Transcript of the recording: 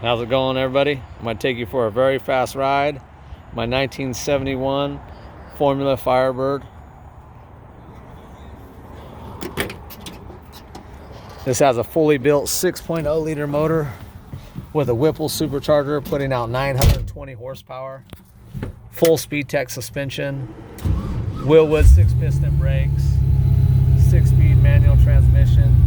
How's it going, everybody? I'm going to take you for a very fast ride. My 1971 Formula Firebird. This has a fully built 6.0 liter motor with a Whipple supercharger putting out 920 horsepower. Full speed tech suspension. Wilwood 6-piston brakes. 6-speed manual transmission.